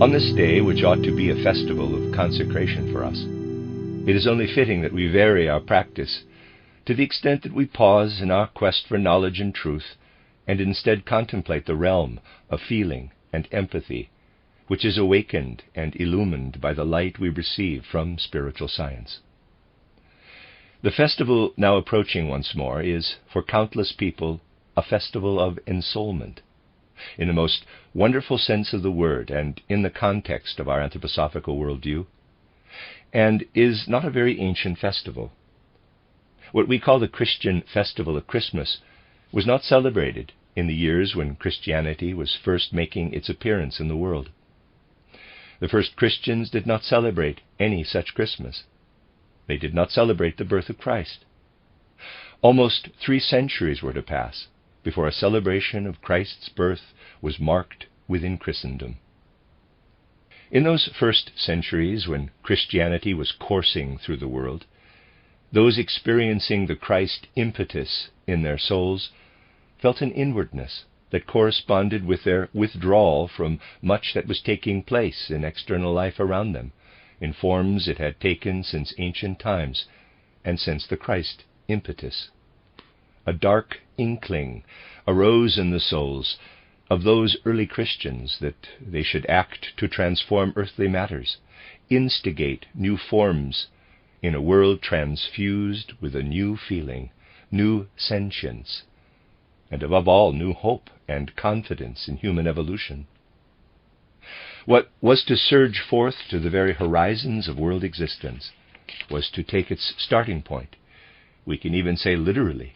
On this day, which ought to be a festival of consecration for us, it is only fitting that we vary our practice to the extent that we pause in our quest for knowledge and truth, and instead contemplate the realm of feeling and empathy, which is awakened and illumined by the light we receive from spiritual science. The festival now approaching once more is, for countless people, a festival of ensoulment, in the most wonderful sense of the word and in the context of our anthroposophical worldview, and is not a very ancient festival. What we call the Christian festival of Christmas was not celebrated in the years when Christianity was first making its appearance in the world. The first Christians did not celebrate any such Christmas. They did not celebrate the birth of Christ. Almost 3 centuries were to pass before a celebration of Christ's birth was marked within Christendom. In those first centuries, when Christianity was coursing through the world, those experiencing the Christ impetus in their souls felt an inwardness that corresponded with their withdrawal from much that was taking place in external life around them, in forms it had taken since ancient times and since the Christ impetus. A dark inkling arose in the souls of those early Christians that they should act to transform earthly matters, instigate new forms in a world transfused with a new feeling, new sentience, and above all, new hope and confidence in human evolution. What was to surge forth to the very horizons of world existence was to take its starting point, we can even say literally,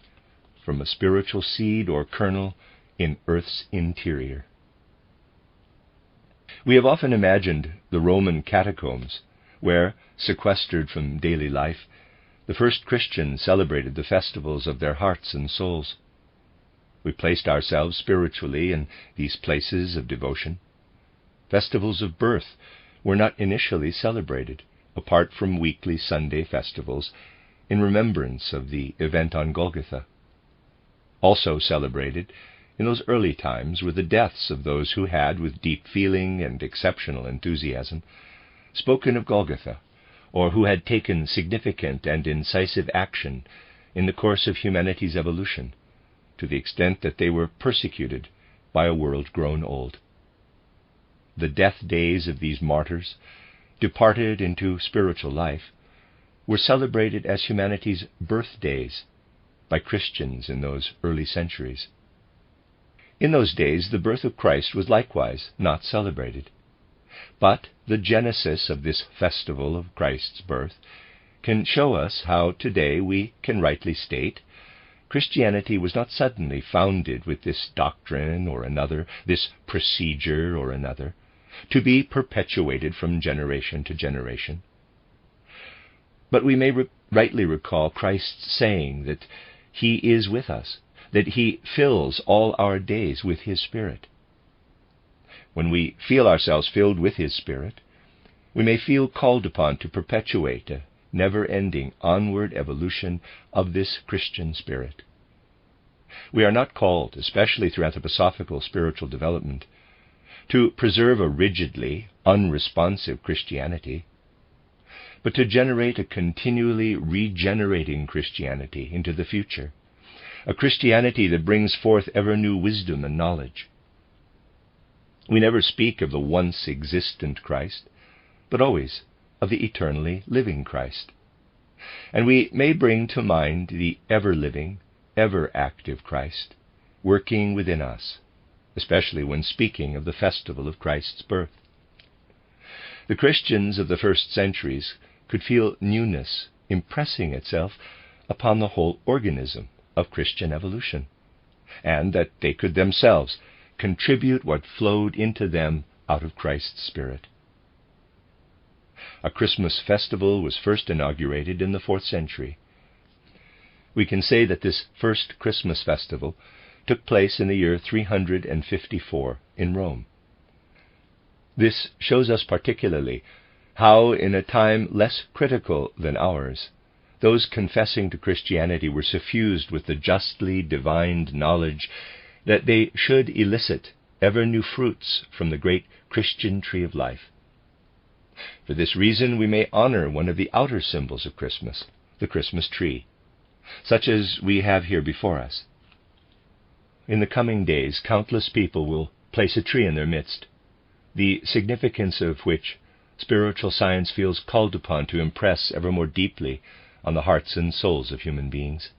from a spiritual seed or kernel in Earth's interior. We have often imagined the Roman catacombs, where, sequestered from daily life, the first Christians celebrated the festivals of their hearts and souls. We placed ourselves spiritually in these places of devotion. Festivals of birth were not initially celebrated, apart from weekly Sunday festivals, in remembrance of the event on Golgotha. Also celebrated in those early times were the deaths of those who had, with deep feeling and exceptional enthusiasm, spoken of Golgotha, or who had taken significant and incisive action in the course of humanity's evolution, to the extent that they were persecuted by a world grown old. The death days of these martyrs, departed into spiritual life, were celebrated as humanity's birthdays by Christians in those early centuries. In those days, the birth of Christ was likewise not celebrated. But the genesis of this festival of Christ's birth can show us how today we can rightly state Christianity was not suddenly founded with this doctrine or another, this procedure or another, to be perpetuated from generation to generation. But we may rightly recall Christ's saying that He is with us, that He fills all our days with His Spirit. When we feel ourselves filled with His Spirit, we may feel called upon to perpetuate a never-ending onward evolution of this Christian spirit. We are not called, especially through anthroposophical spiritual development, to preserve a rigidly unresponsive Christianity, but to generate a continually regenerating Christianity into the future, a Christianity that brings forth ever new wisdom and knowledge. We never speak of the once existent Christ, but always of the eternally living Christ. And we may bring to mind the ever-living, ever-active Christ, working within us, especially when speaking of the festival of Christ's birth. The Christians of the first centuries could feel newness impressing itself upon the whole organism of Christian evolution, and that they could themselves contribute what flowed into them out of Christ's Spirit. A Christmas festival was first inaugurated in the 4th century. We can say that this first Christmas festival took place in the year 354 in Rome. This shows us particularly how, in a time less critical than ours, those confessing to Christianity were suffused with the justly divined knowledge that they should elicit ever new fruits from the great Christian tree of life. For this reason, we may honor one of the outer symbols of Christmas, the Christmas tree, such as we have here before us. In the coming days, countless people will place a tree in their midst, the significance of which spiritual science feels called upon to impress ever more deeply on the hearts and souls of human beings.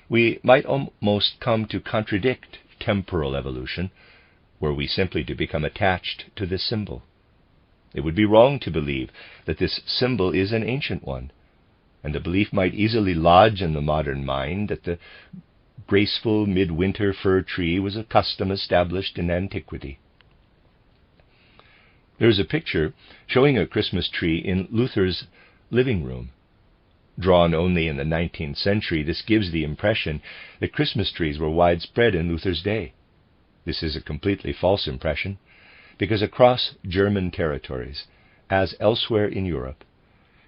We might almost come to contradict temporal evolution, were we simply to become attached to this symbol. It would be wrong to believe that this symbol is an ancient one, and the belief might easily lodge in the modern mind that the graceful midwinter fir tree was a custom established in antiquity. There is a picture showing a Christmas tree in Luther's living room. Drawn only in the 19th century, this gives the impression that Christmas trees were widespread in Luther's day. This is a completely false impression, because across German territories, as elsewhere in Europe,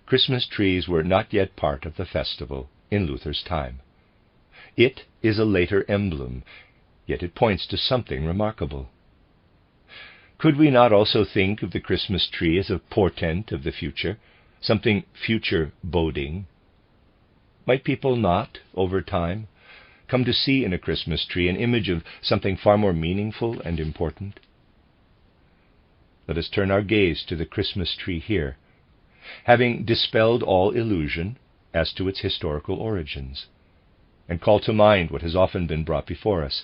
Christmas trees were not yet part of the festival in Luther's time. It is a later emblem, yet it points to something remarkable. Could we not also think of the Christmas tree as a portent of the future, something future-boding? Might people not, over time, come to see in a Christmas tree an image of something far more meaningful and important? Let us turn our gaze to the Christmas tree here, having dispelled all illusion as to its historical origins, and call to mind what has often been brought before us,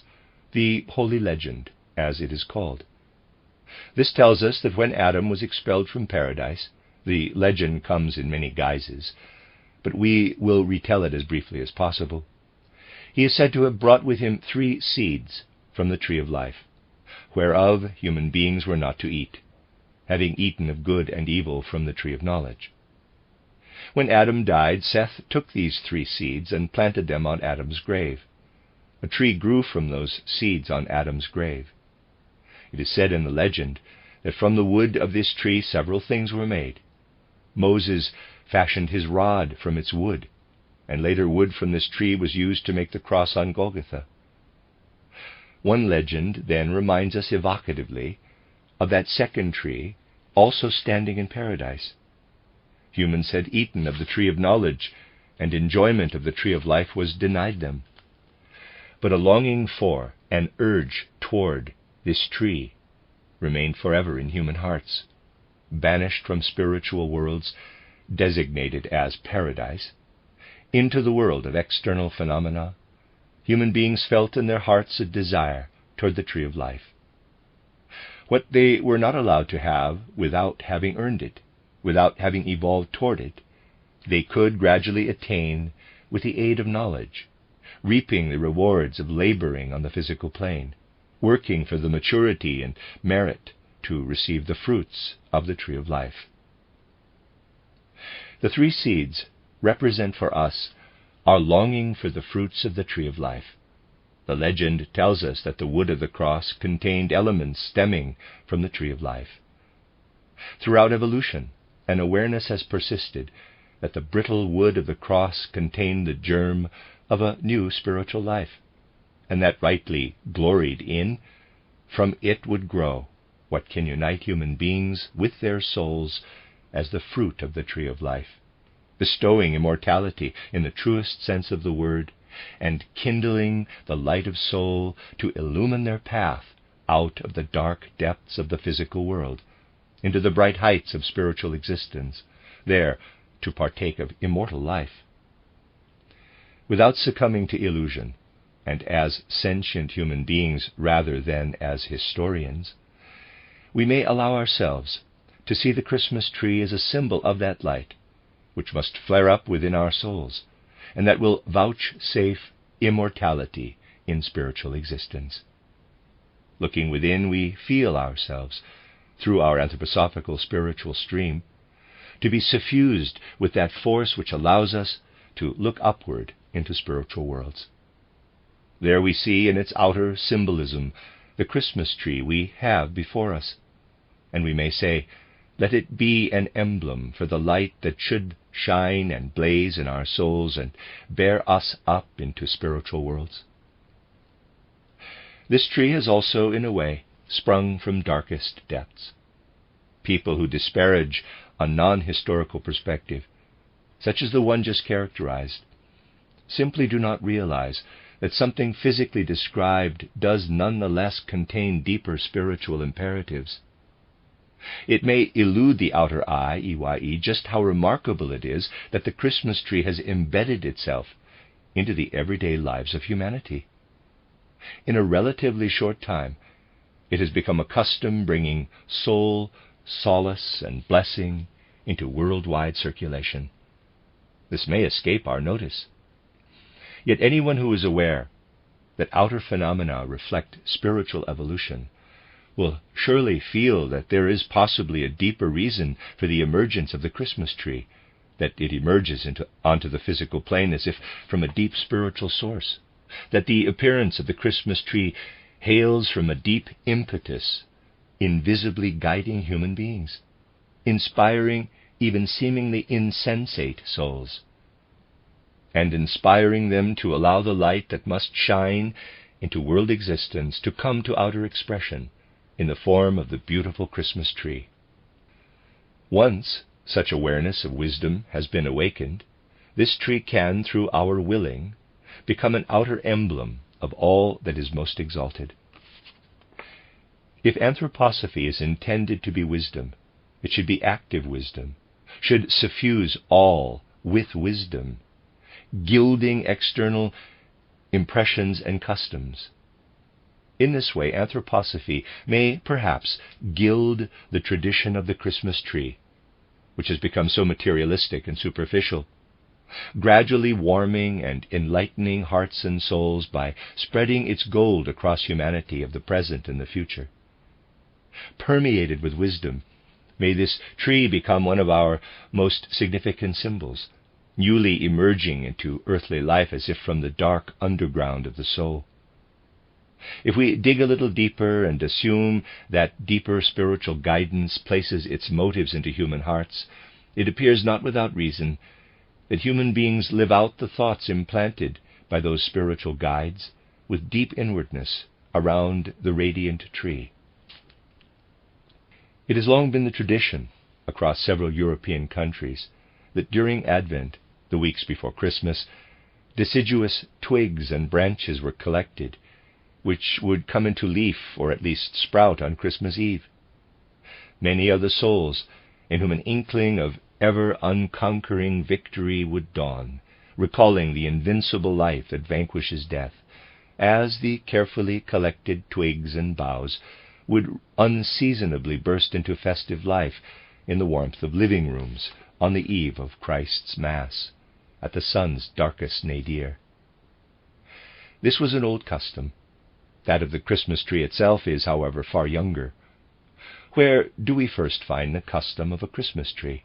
the Holy Legend, as it is called. This tells us that when Adam was expelled from paradise, the legend comes in many guises, but we will retell it as briefly as possible. He is said to have brought with him 3 seeds from the tree of life, whereof human beings were not to eat, having eaten of good and evil from the tree of knowledge. When Adam died, Seth took these 3 seeds and planted them on Adam's grave. A tree grew from those seeds on Adam's grave. It is said in the legend that from the wood of this tree several things were made. Moses fashioned his rod from its wood, and later wood from this tree was used to make the cross on Golgotha. One legend then reminds us evocatively of that second tree also standing in paradise. Humans had eaten of the tree of knowledge, and enjoyment of the tree of life was denied them. But a longing for, an urge toward, this tree remained forever in human hearts. Banished from spiritual worlds, designated as paradise, into the world of external phenomena, human beings felt in their hearts a desire toward the tree of life. What they were not allowed to have without having earned it, without having evolved toward it, they could gradually attain with the aid of knowledge, reaping the rewards of laboring on the physical plane, working for the maturity and merit to receive the fruits of the tree of life. The 3 seeds represent for us our longing for the fruits of the tree of life. The legend tells us that the wood of the cross contained elements stemming from the tree of life. Throughout evolution, an awareness has persisted that the brittle wood of the cross contained the germ of a new spiritual life, and that rightly gloried in, from it would grow what can unite human beings with their souls as the fruit of the tree of life, bestowing immortality in the truest sense of the word, and kindling the light of soul to illumine their path out of the dark depths of the physical world, into the bright heights of spiritual existence, there to partake of immortal life. Without succumbing to illusion, and as sentient human beings rather than as historians, we may allow ourselves to see the Christmas tree as a symbol of that light, which must flare up within our souls, and that will vouchsafe immortality in spiritual existence. Looking within, we feel ourselves, through our anthroposophical spiritual stream, to be suffused with that force which allows us to look upward into spiritual worlds. There we see in its outer symbolism the Christmas tree we have before us, and we may say, let it be an emblem for the light that should shine and blaze in our souls and bear us up into spiritual worlds. This tree has also, in a way, sprung from darkest depths. People who disparage a non-historical perspective, such as the one just characterized, simply do not realize that something physically described does nonetheless contain deeper spiritual imperatives. It may elude the outer eye, EYE, just how remarkable it is that the Christmas tree has embedded itself into the everyday lives of humanity. In a relatively short time, it has become a custom bringing soul, solace, and blessing into worldwide circulation. This may escape our notice. Yet anyone who is aware that outer phenomena reflect spiritual evolution will surely feel that there is possibly a deeper reason for the emergence of the Christmas tree, that it emerges onto the physical plane as if from a deep spiritual source, that the appearance of the Christmas tree hails from a deep impetus, invisibly guiding human beings, inspiring even seemingly insensate souls, and inspiring them to allow the light that must shine into world existence to come to outer expression in the form of the beautiful Christmas tree. Once such awareness of wisdom has been awakened, this tree can, through our willing, become an outer emblem of all that is most exalted. If anthroposophy is intended to be wisdom, it should be active wisdom, should suffuse all with wisdom, gilding external impressions and customs. In this way, anthroposophy may perhaps gild the tradition of the Christmas tree, which has become so materialistic and superficial, gradually warming and enlightening hearts and souls by spreading its gold across humanity of the present and the future. Permeated with wisdom, may this tree become one of our most significant symbols, newly emerging into earthly life as if from the dark underground of the soul. If we dig a little deeper and assume that deeper spiritual guidance places its motives into human hearts, it appears not without reason that human beings live out the thoughts implanted by those spiritual guides with deep inwardness around the radiant tree. It has long been the tradition across several European countries that during Advent, the weeks before Christmas, deciduous twigs and branches were collected, which would come into leaf or at least sprout on Christmas Eve. Many are the souls in whom an inkling of ever unconquering victory would dawn, recalling the invincible life that vanquishes death, as the carefully collected twigs and boughs would unseasonably burst into festive life in the warmth of living rooms on the eve of Christ's Mass, at the sun's darkest nadir. This was an old custom. That of the Christmas tree itself is, however, far younger. Where do we first find the custom of a Christmas tree?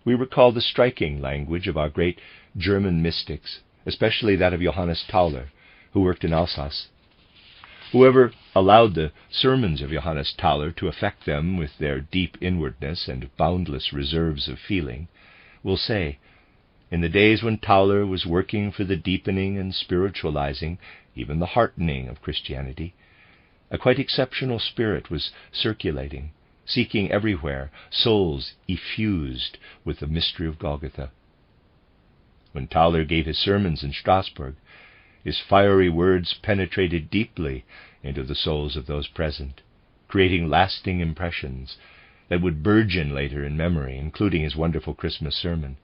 We recall the striking language of our great German mystics, especially that of Johannes Tauler, who worked in Alsace. Whoever allowed the sermons of Johannes Tauler to affect them with their deep inwardness and boundless reserves of feeling will say, in the days when Tauler was working for the deepening and spiritualizing, even the heartening of Christianity, a quite exceptional spirit was circulating, seeking everywhere souls effused with the mystery of Golgotha. When Tauler gave his sermons in Strasbourg, his fiery words penetrated deeply into the souls of those present, creating lasting impressions that would burgeon later in memory, including his wonderful Christmas sermon.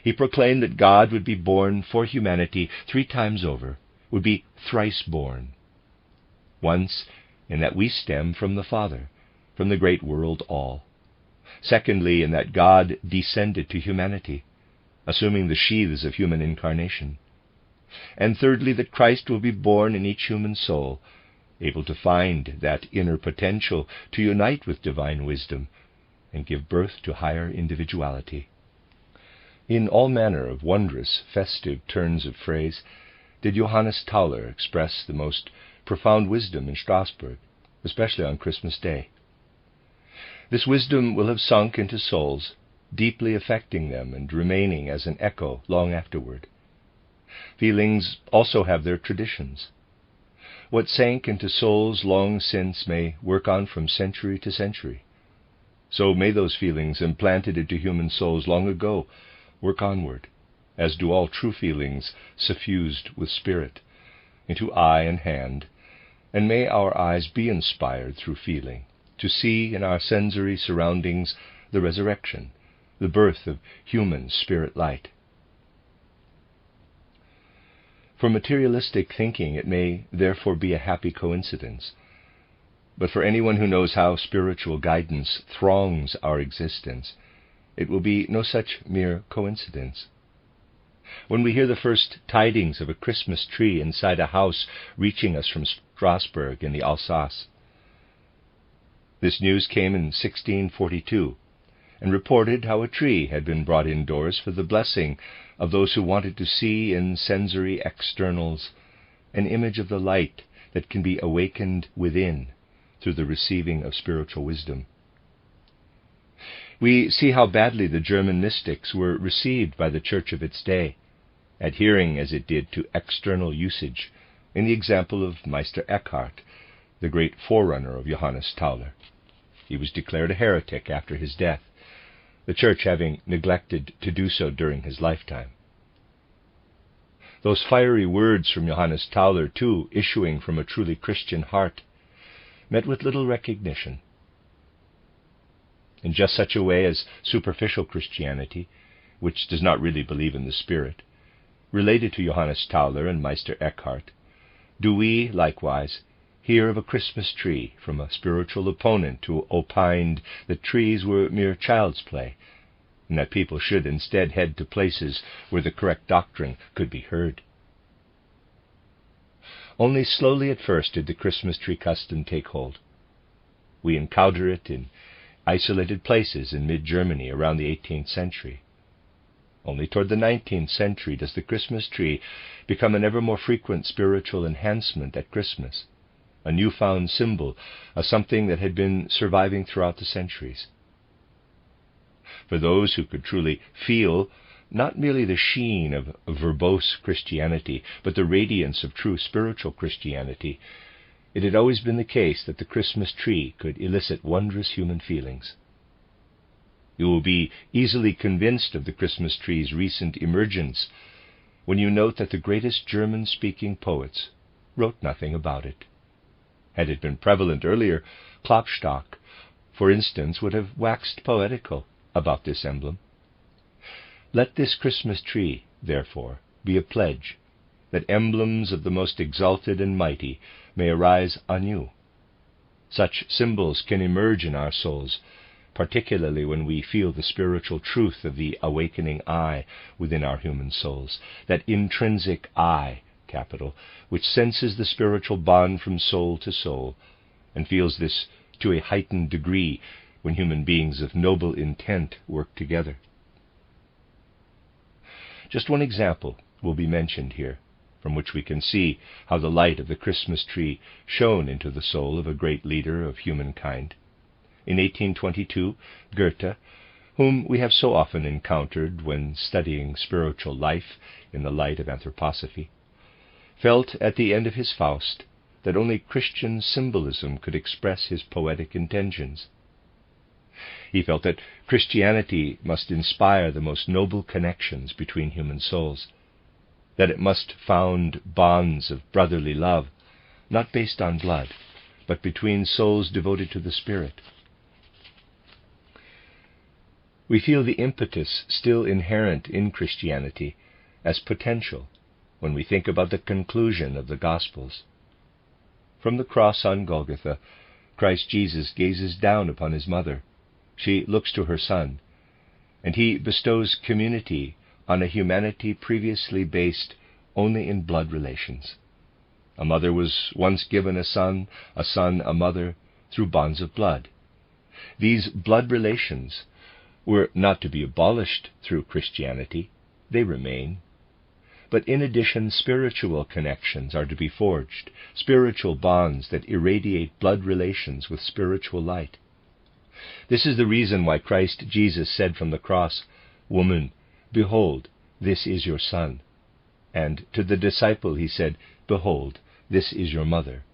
He proclaimed that God would be born for humanity 3 times over, would be thrice born. Once, in that we stem from the Father, from the great world all. Secondly, in that God descended to humanity, assuming the sheaths of human incarnation. And thirdly, that Christ will be born in each human soul, able to find that inner potential to unite with divine wisdom and give birth to higher individuality. In all manner of wondrous, festive turns of phrase did Johannes Tauler express the most profound wisdom in Strasbourg, especially on Christmas Day. This wisdom will have sunk into souls, deeply affecting them and remaining as an echo long afterward. Feelings also have their traditions. what sank into souls long since may work on from century to century. So may those feelings implanted into human souls long ago work onward, as do all true feelings suffused with spirit, into eye and hand, and may our eyes be inspired through feeling, to see in our sensory surroundings the resurrection, the birth of human spirit light. For materialistic thinking, it may therefore be a happy coincidence. But for anyone who knows how spiritual guidance throngs our existence, it will be no such mere coincidence. When we hear the first tidings of a Christmas tree inside a house reaching us from Strasbourg in the Alsace, this news came in 1642, and reported how a tree had been brought indoors for the blessing of those who wanted to see in sensory externals an image of the light that can be awakened within through the receiving of spiritual wisdom. We see how badly the German mystics were received by the Church of its day, adhering as it did to external usage, in the example of Meister Eckhart, the great forerunner of Johannes Tauler. He was declared a heretic after his death, the Church having neglected to do so during his lifetime. Those fiery words from Johannes Tauler, too, issuing from a truly Christian heart, met with little recognition. In just such a way as superficial Christianity, which does not really believe in the Spirit, related to Johannes Tauler and Meister Eckhart, do we, likewise, hear of a Christmas tree from a spiritual opponent who opined that trees were mere child's play, and that people should instead head to places where the correct doctrine could be heard. Only slowly at first did the Christmas tree custom take hold. We encounter it in isolated places in mid-Germany around the 18th century. Only toward the 19th century does the Christmas tree become an ever more frequent spiritual enhancement at Christmas, a newfound symbol of something that had been surviving throughout the centuries. For those who could truly feel not merely the sheen of verbose Christianity, but the radiance of true spiritual Christianity, it had always been the case that the Christmas tree could elicit wondrous human feelings. You will be easily convinced of the Christmas tree's recent emergence when you note that the greatest German-speaking poets wrote nothing about it. Had it been prevalent earlier, Klopstock, for instance, would have waxed poetical about this emblem. Let this Christmas tree, therefore, be a pledge that emblems of the most exalted and mighty may arise anew. Such symbols can emerge in our souls, particularly when we feel the spiritual truth of the awakening I within our human souls, that intrinsic I, capital, which senses the spiritual bond from soul to soul, and feels this to a heightened degree when human beings of noble intent work together. Just one example will be mentioned here, from which we can see how the light of the Christmas tree shone into the soul of a great leader of humankind. In 1822, Goethe, whom we have so often encountered when studying spiritual life in the light of anthroposophy, felt at the end of his Faust that only Christian symbolism could express his poetic intentions. He felt that Christianity must inspire the most noble connections between human souls, that it must found bonds of brotherly love, not based on blood, but between souls devoted to the Spirit. We feel the impetus still inherent in Christianity as potential when we think about the conclusion of the Gospels. From the cross on Golgotha, Christ Jesus gazes down upon his mother. She looks to her Son, and he bestows community on a humanity previously based only in blood relations. A mother was once given a son a mother, through bonds of blood. These blood relations were not to be abolished through Christianity. They remain. But in addition, spiritual connections are to be forged, spiritual bonds that irradiate blood relations with spiritual light. This is the reason why Christ Jesus said from the cross, "Woman, behold, this is your son." And to the disciple he said, "Behold, this is your mother."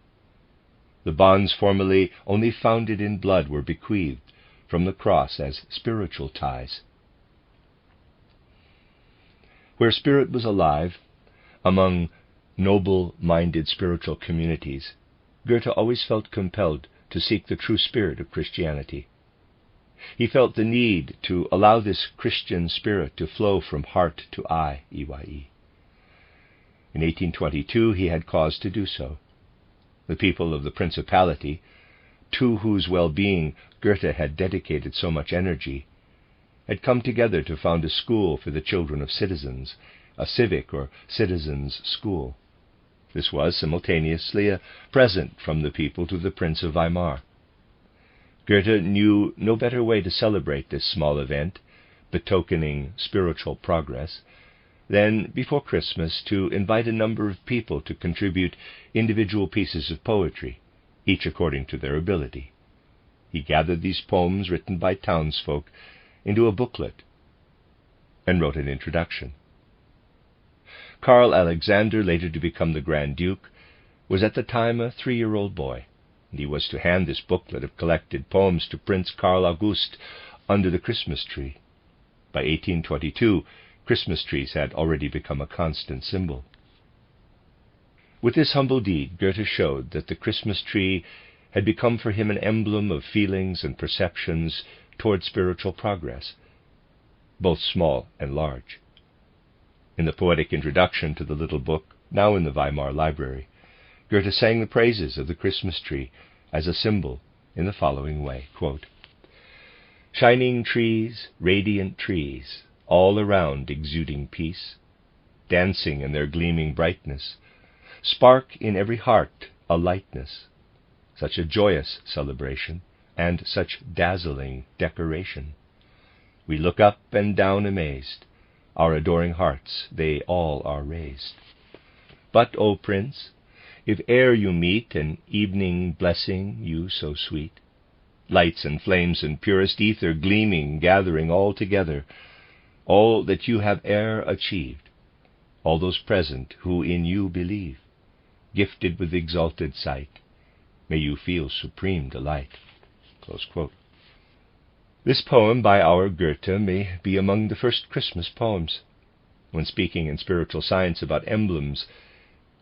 The bonds formerly only founded in blood were bequeathed from the cross as spiritual ties. Where spirit was alive, among noble-minded spiritual communities, Goethe always felt compelled to seek the true spirit of Christianity. He felt the need to allow this Christian spirit to flow from heart to eye, EYE. In 1822 he had cause to do so. The people of the Principality, to whose well-being Goethe had dedicated so much energy, had come together to found a school for the children of citizens, a civic or citizens' school. This was simultaneously a present from the people to the Prince of Weimar. Goethe knew no better way to celebrate this small event, betokening spiritual progress, than before Christmas to invite a number of people to contribute individual pieces of poetry, each according to their ability. He gathered these poems written by townsfolk into a booklet and wrote an introduction. Karl Alexander, later to become the Grand Duke, was at the time a 3-year-old boy, and he was to hand this booklet of collected poems to Prince Karl August under the Christmas tree. By 1822, Christmas trees had already become a constant symbol. With this humble deed, Goethe showed that the Christmas tree had become for him an emblem of feelings and perceptions toward spiritual progress, both small and large. In the poetic introduction to the little book, now in the Weimar Library, Goethe sang the praises of the Christmas tree as a symbol in the following way, quote, "Shining trees, radiant trees, all around exuding peace, dancing in their gleaming brightness, spark in every heart a lightness, such a joyous celebration, and such dazzling decoration. We look up and down amazed, our adoring hearts, they all are raised. But, O Prince, if e'er you meet an evening blessing you so sweet, lights and flames and purest ether gleaming, gathering all together, all that you have e'er achieved, all those present who in you believe, gifted with exalted sight, may you feel supreme delight." Close quote. This poem by our Goethe may be among the first Christmas poems. When speaking in spiritual science about emblems,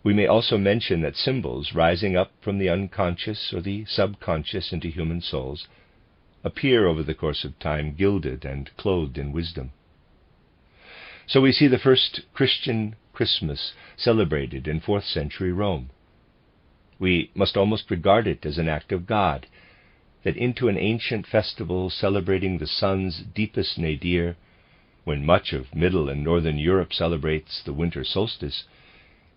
we may also mention that symbols rising up from the unconscious or the subconscious into human souls appear over the course of time gilded and clothed in wisdom. So we see the first Christian Christmas celebrated in 4th century Rome. We must almost regard it as an act of God, that into an ancient festival celebrating the sun's deepest nadir, when much of Middle and Northern Europe celebrates the winter solstice,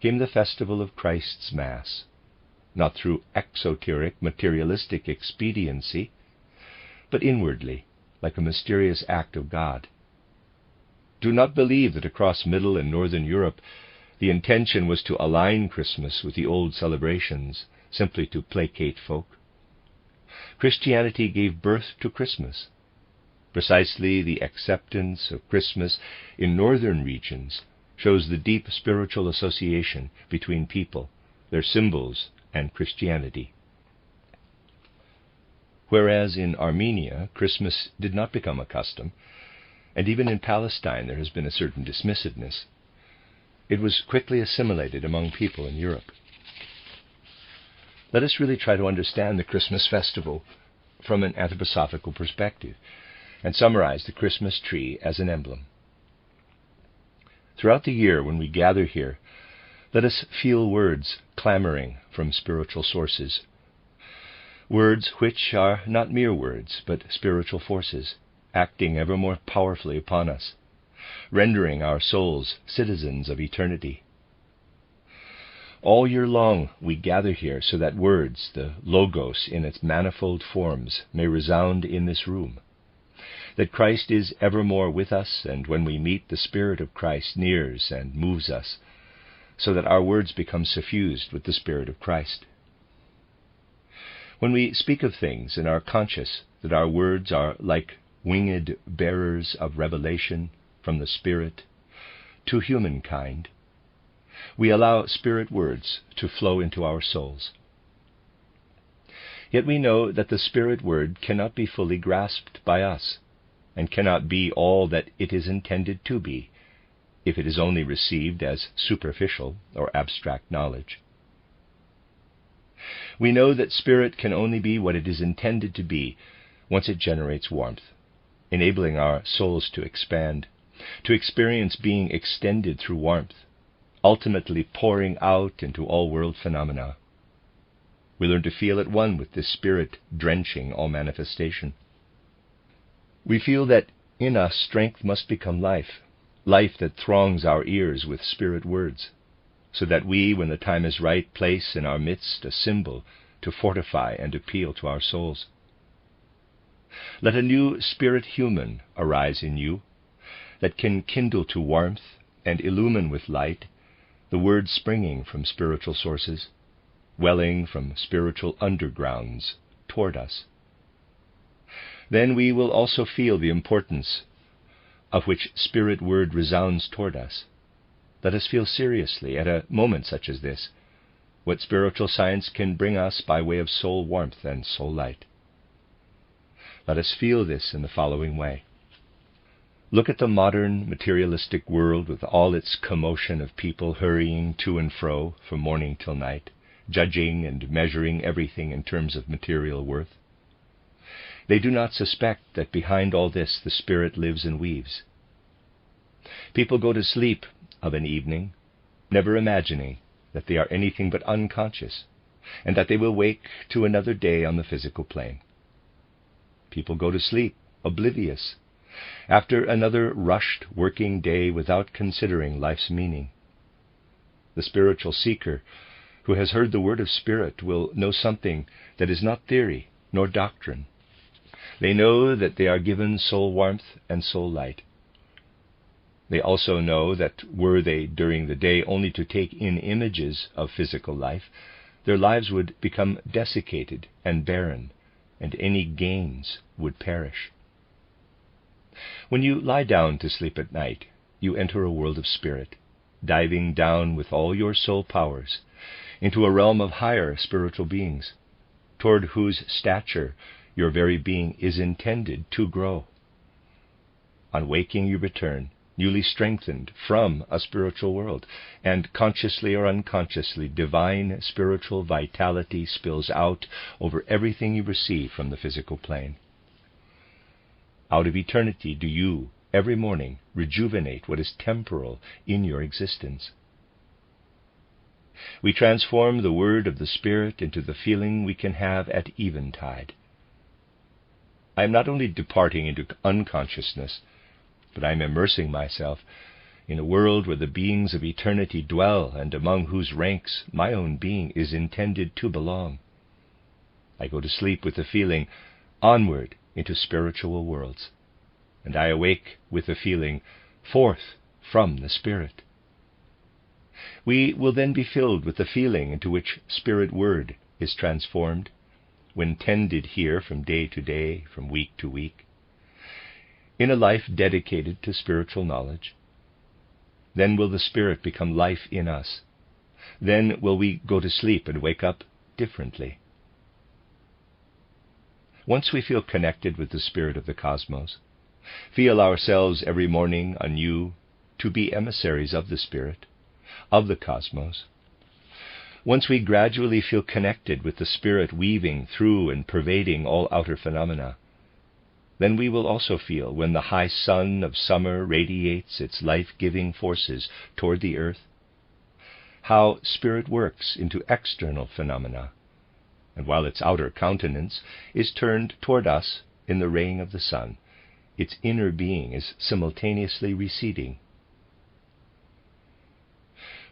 came the festival of Christ's Mass, not through exoteric materialistic expediency, but inwardly, like a mysterious act of God. Do not believe that across Middle and Northern Europe the intention was to align Christmas with the old celebrations, simply to placate folk. Christianity gave birth to Christmas. Precisely the acceptance of Christmas in northern regions shows the deep spiritual association between people, their symbols, and Christianity. Whereas in Armenia, Christmas did not become a custom, and even in Palestine there has been a certain dismissiveness, it was quickly assimilated among people in Europe. Let us really try to understand the Christmas festival from an anthroposophical perspective and summarize the Christmas tree as an emblem. Throughout the year when we gather here, let us feel words clamoring from spiritual sources, words which are not mere words, but spiritual forces, acting ever more powerfully upon us, rendering our souls citizens of eternity. All year long we gather here so that words, the Logos in its manifold forms, may resound in this room, that Christ is evermore with us, and when we meet, the Spirit of Christ nears and moves us, so that our words become suffused with the Spirit of Christ. When we speak of things and are conscious that our words are like winged bearers of revelation from the Spirit to humankind, we allow Spirit words to flow into our souls. Yet we know that the Spirit Word cannot be fully grasped by us, and cannot be all that it is intended to be, if it is only received as superficial or abstract knowledge. We know that Spirit can only be what it is intended to be once it generates warmth, enabling our souls to expand, to experience being extended through warmth, ultimately pouring out into all world phenomena. We learn to feel at one with this Spirit drenching all manifestation. We feel that in us strength must become life, life that throngs our ears with Spirit words, so that we, when the time is right, place in our midst a symbol to fortify and appeal to our souls. Let a new spirit human arise in you, that can kindle to warmth and illumine with light the words springing from spiritual sources, welling from spiritual undergrounds toward us. Then we will also feel the importance of which Spirit Word resounds toward us. Let us feel seriously, at a moment such as this, what spiritual science can bring us by way of soul warmth and soul light. Let us feel this in the following way. Look at the modern materialistic world with all its commotion of people hurrying to and fro from morning till night, judging and measuring everything in terms of material worth. They do not suspect that behind all this the Spirit lives and weaves. People go to sleep of an evening, never imagining that they are anything but unconscious, and that they will wake to another day on the physical plane. People go to sleep oblivious, after another rushed working day without considering life's meaning. The spiritual seeker who has heard the word of Spirit will know something that is not theory nor doctrine. They know that they are given soul warmth and soul light. They also know that were they during the day only to take in images of physical life, their lives would become desiccated and barren, and any gains would perish. When you lie down to sleep at night, you enter a world of spirit, diving down with all your soul powers into a realm of higher spiritual beings, toward whose stature your very being is intended to grow. On waking, you return, newly strengthened from a spiritual world, and consciously or unconsciously, divine spiritual vitality spills out over everything you receive from the physical plane. Out of eternity do you, every morning, rejuvenate what is temporal in your existence. We transform the word of the Spirit into the feeling we can have at eventide. I am not only departing into unconsciousness, but I am immersing myself in a world where the beings of eternity dwell, and among whose ranks my own being is intended to belong. I go to sleep with the feeling, onward into spiritual worlds, and I awake with the feeling, forth from the Spirit. We will then be filled with the feeling into which Spirit Word is transformed, when tended here from day to day, from week to week, in a life dedicated to spiritual knowledge. Then will the Spirit become life in us. Then will we go to sleep and wake up differently. Once we feel connected with the Spirit of the cosmos, feel ourselves every morning anew to be emissaries of the Spirit, of the cosmos. Once we gradually feel connected with the Spirit weaving through and pervading all outer phenomena, then we will also feel, when the high sun of summer radiates its life-giving forces toward the earth, how Spirit works into external phenomena, and while its outer countenance is turned toward us in the raying of the sun, its inner being is simultaneously receding.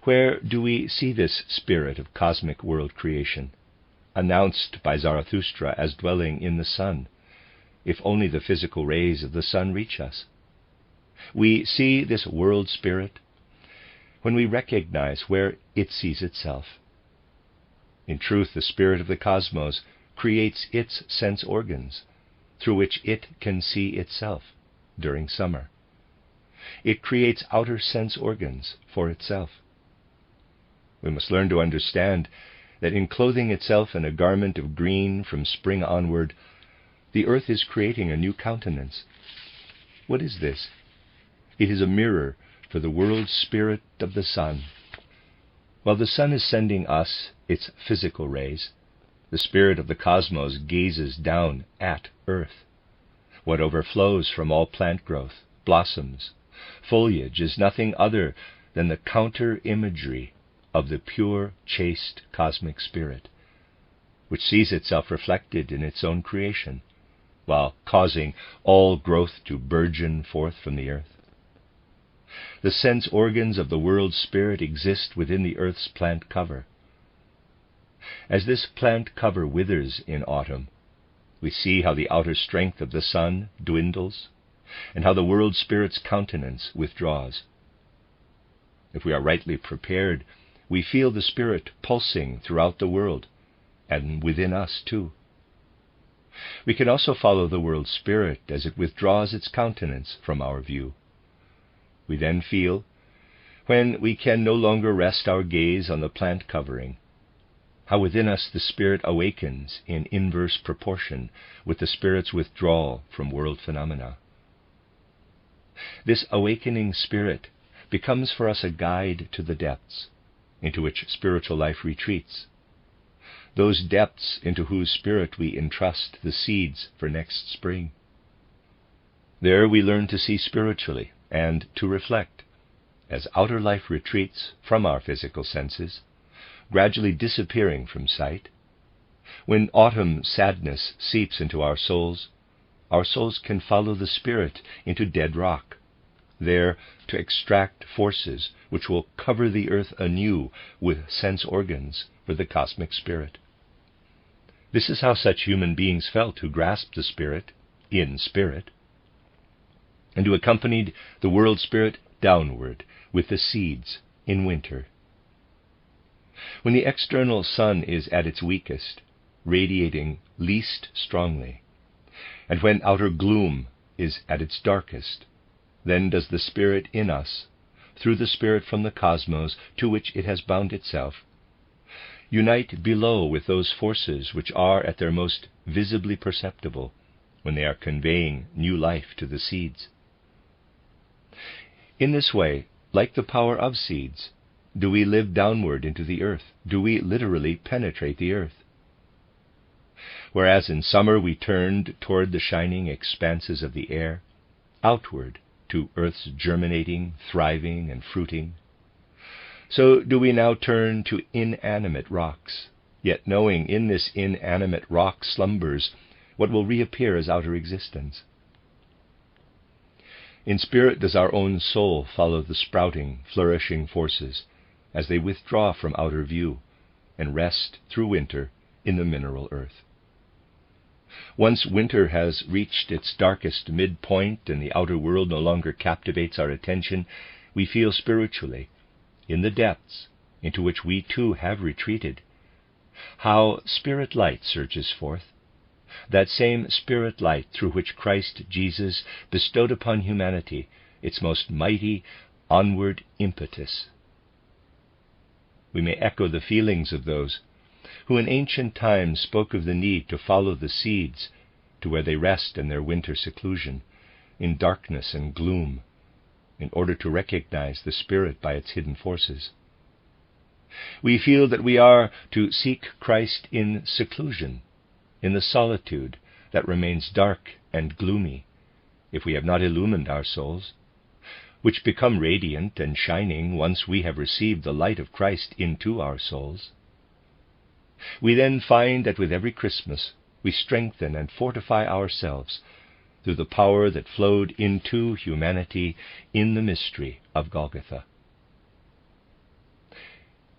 Where do we see this spirit of cosmic world creation, announced by Zarathustra as dwelling in the sun, if only the physical rays of the sun reach us? We see this world spirit when we recognize where it sees itself. In truth, the spirit of the cosmos creates its sense organs, through which it can see itself during summer. It creates outer sense organs for itself. We must learn to understand that in clothing itself in a garment of green from spring onward, the earth is creating a new countenance. What is this? It is a mirror for the world spirit of the sun. While the sun is sending us its physical rays, the spirit of the cosmos gazes down at earth. What overflows from all plant growth, blossoms, foliage is nothing other than the counter-imagery of the pure, chaste cosmic spirit, which sees itself reflected in its own creation, while causing all growth to burgeon forth from the earth. The sense organs of the world spirit exist within the earth's plant cover. As this plant cover withers in autumn, we see how the outer strength of the sun dwindles, and how the world spirit's countenance withdraws. If we are rightly prepared, we feel the spirit pulsing throughout the world, and within us too. We can also follow the world spirit as it withdraws its countenance from our view. We then feel, when we can no longer rest our gaze on the plant covering, how within us the spirit awakens in inverse proportion with the spirit's withdrawal from world phenomena. This awakening spirit becomes for us a guide to the depths, into which spiritual life retreats, those depths into whose spirit we entrust the seeds for next spring. There we learn to see spiritually and to reflect, as outer life retreats from our physical senses, gradually disappearing from sight. When autumn sadness seeps into our souls can follow the spirit into dead rock, there to extract forces which will cover the earth anew with sense organs for the cosmic spirit. This is how such human beings felt who grasped the spirit in spirit, and who accompanied the world spirit downward with the seeds in winter. When the external sun is at its weakest, radiating least strongly, and when outer gloom is at its darkest, then does the spirit in us, through the spirit from the cosmos to which it has bound itself, unite below with those forces which are at their most visibly perceptible when they are conveying new life to the seeds. In this way, like the power of seeds, do we live downward into the earth, do we literally penetrate the earth. Whereas in summer we turned toward the shining expanses of the air, outward to earth's germinating, thriving, and fruiting, so do we now turn to inanimate rocks, yet knowing in this inanimate rock slumbers what will reappear as outer existence. In spirit does our own soul follow the sprouting, flourishing forces as they withdraw from outer view and rest through winter in the mineral earth. Once winter has reached its darkest midpoint and the outer world no longer captivates our attention, we feel spiritually, in the depths into which we too have retreated, how spirit light surges forth, that same spirit light through which Christ Jesus bestowed upon humanity its most mighty onward impetus. We may echo the feelings of those who in ancient times spoke of the need to follow the seeds to where they rest in their winter seclusion, in darkness and gloom, in order to recognize the spirit by its hidden forces. We feel that we are to seek Christ in seclusion, in the solitude that remains dark and gloomy, if we have not illumined our souls, which become radiant and shining once we have received the light of Christ into our souls. We then find that with every Christmas we strengthen and fortify ourselves through the power that flowed into humanity in the mystery of Golgotha.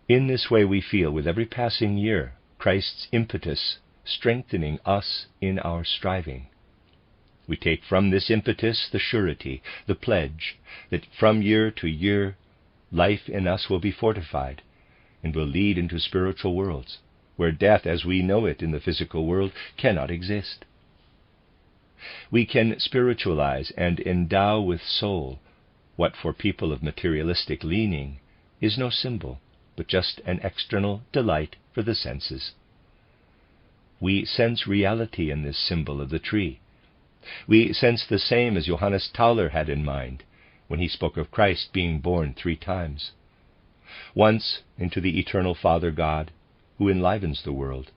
In this way we feel with every passing year Christ's impetus strengthening us in our striving. We take from this impetus the surety, the pledge, that from year to year life in us will be fortified and will lead into spiritual worlds, where death as we know it in the physical world cannot exist. We can spiritualize and endow with soul what for people of materialistic leaning is no symbol, but just an external delight for the senses. We sense reality in this symbol of the tree. We sense the same as Johannes Tauler had in mind when he spoke of Christ being born 3 times. Once into the eternal Father God, who enlivens the world,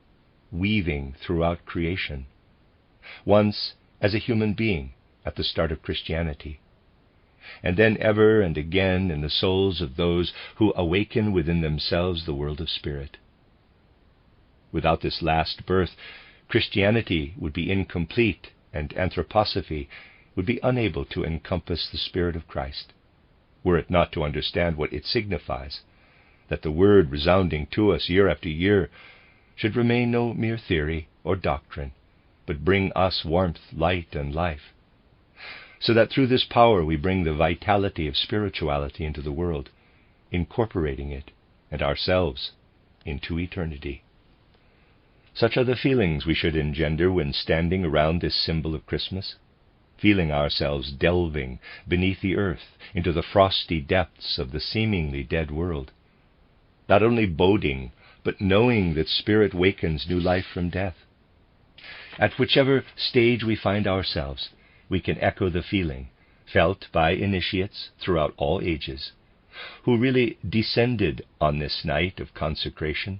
weaving throughout creation. Once as a human being at the start of Christianity. And then ever and again in the souls of those who awaken within themselves the world of spirit. Without this last birth, Christianity would be incomplete, and anthroposophy would be unable to encompass the Spirit of Christ, were it not to understand what it signifies, that the word resounding to us year after year should remain no mere theory or doctrine, but bring us warmth, light, and life, so that through this power we bring the vitality of spirituality into the world, incorporating it and ourselves into eternity. Such are the feelings we should engender when standing around this symbol of Christmas, feeling ourselves delving beneath the earth into the frosty depths of the seemingly dead world, not only boding, but knowing that spirit wakens new life from death. At whichever stage we find ourselves, we can echo the feeling felt by initiates throughout all ages, who really descended on this night of consecration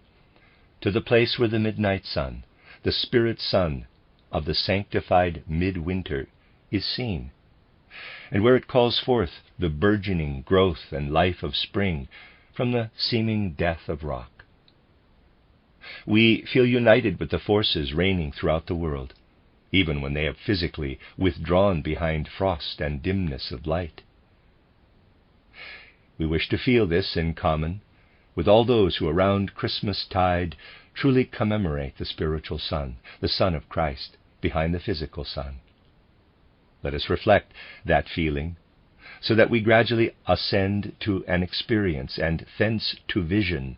to the place where the midnight sun, the spirit sun of the sanctified midwinter, is seen, and where it calls forth the burgeoning growth and life of spring from the seeming death of rock. We feel united with the forces reigning throughout the world, even when they have physically withdrawn behind frost and dimness of light. We wish to feel this in common with all those who around Christmas tide truly commemorate the spiritual sun, the Son of Christ, behind the physical sun. Let us reflect that feeling, so that we gradually ascend to an experience and thence to vision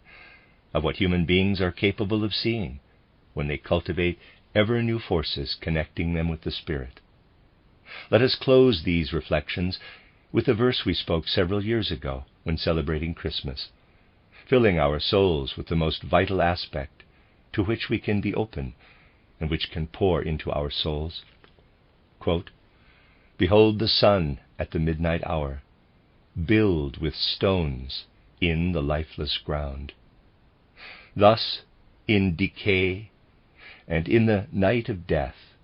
of what human beings are capable of seeing when they cultivate ever new forces connecting them with the Spirit. Let us close these reflections with the verse we spoke several years ago when celebrating Christmas, filling our souls with the most vital aspect to which we can be open and which can pour into our souls. Quote, "Behold the sun at the midnight hour, build with stones in the lifeless ground. Thus, in decay and in the night of death,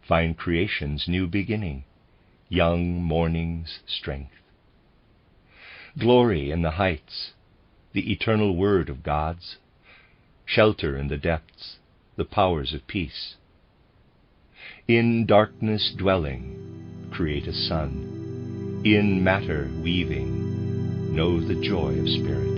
find creation's new beginning, young morning's strength. Glory in the heights, the eternal word of God's, shelter in the depths, the powers of peace. In darkness dwelling, create a sun, in matter weaving, know the joy of spirit."